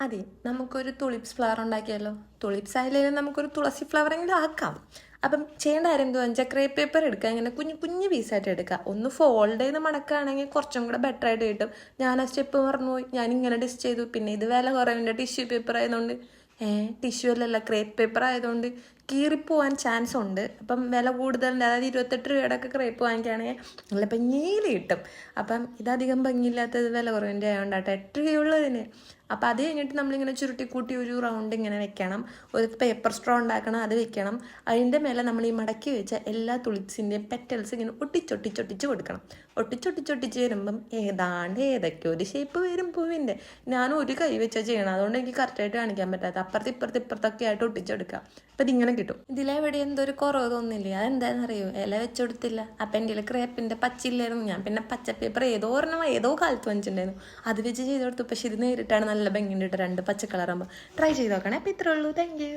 അതെ, നമുക്കൊരു തുളിപ്സ് ഫ്ലവർ ഉണ്ടാക്കിയാലോ. തുളിപ്സ് ആയാലും നമുക്കൊരു തുളസി ഫ്ലവറെങ്കിലും ആക്കാം. അപ്പം ചെയ്യേണ്ട കാര്യം എന്തുവാ വെച്ചാൽ ക്രേപ്പ് പേപ്പർ എടുക്കുക, ഇങ്ങനെ കുഞ്ഞു കുഞ്ഞു പീസായിട്ട് എടുക്കുക. ഒന്ന് ഫോൾഡ് ചെയ്ത് മടക്കുകയാണെങ്കിൽ കുറച്ചും കൂടെ ബെറ്റർ ആയിട്ട് കിട്ടും. ഞാൻ ആ സ്റ്റെപ്പ് മറന്നുപോയി, ഞാൻ ഇങ്ങനെ ഡിസ്റ്റ് ചെയ്തു. പിന്നെ ഇത് വില കുറവിൻ്റെ ടിഷ്യൂ പേപ്പർ ആയതുകൊണ്ട് ടിഷ്യൂ അല്ലല്ല ക്രേപ്പ് പേപ്പർ ആയതുകൊണ്ട് കീറിപ്പോവാൻ ചാൻസ് ഉണ്ട്. അപ്പം വില കൂടുതലുണ്ട്. അതായത് 28 രൂപയുടെ ഒക്കെ ക്രേപ്പ് വാങ്ങിക്കുകയാണെങ്കിൽ നല്ല ഭംഗിയിൽ കിട്ടും. അപ്പം ഇതധികം ഭംഗിയില്ലാത്തത് വില കുറവിൻ്റെ ആയതുകൊണ്ടാട്ടോ 8 രൂപയുള്ളതിന്. അപ്പം അത് കഴിഞ്ഞിട്ട് നമ്മളിങ്ങനെ ചുരുട്ടിക്കൂട്ടി ഒരു റൗണ്ട് ഇങ്ങനെ വെക്കണം. ഒരു പേപ്പർ സ്ട്രോ ഉണ്ടാക്കണം, അത് വെക്കണം. അതിൻ്റെ മേലെ നമ്മൾ ഈ മടക്കി വെച്ച എല്ലാ തുളിപ്സിൻ്റെയും പെറ്റൽസ് ഇങ്ങനെ ഒട്ടിച്ചൊട്ടിച്ചൊട്ടിച്ച് കൊടുക്കണം. ഒട്ടിച്ചൊട്ടിച്ചൊട്ടിച്ച് വരുമ്പം ഏതൊക്കെ ഒരു ഷേപ്പ് വരും പൂവിൻ്റെ. ഞാൻ ഒരു കൈ വെച്ചാൽ ചെയ്യണം, അതുകൊണ്ട് എനിക്ക് കറക്റ്റായിട്ട് കാണിക്കാൻ പറ്റാത്ത. ഇപ്പുറത്തൊക്കെ ആയിട്ട് ഒട്ടിച്ചെടുക്കാം. അപ്പം ഇതിങ്ങനെ കിട്ടും. ഇതിലെവിടെ എന്തോ ഒരു കുറവ് തോന്നില്ലേ? അതെന്താണെന്നറിയോ? ഇല വെച്ചെടുത്തില്ല. അപ്പം എൻ്റെ ക്രേപ്പിൻ്റെ പച്ചില്ലായിരുന്നു. ഞാൻ പിന്നെ പച്ച പേപ്പർ ഏതോ കാലത്ത് വാങ്ങിച്ചിട്ടുണ്ടായിരുന്നു, അത് വെച്ച് ചെയ്ത് കൊടുത്തു. പക്ഷെ ഇത് നേരിട്ടാണ് നല്ല ഭംഗിയുണ്ട്. 2 പച്ച കളറാകുമ്പോൾ ട്രൈ ചെയ്ത് നോക്കണേ. അപ്പം ഇത്രേ ഉള്ളൂ. Thank you.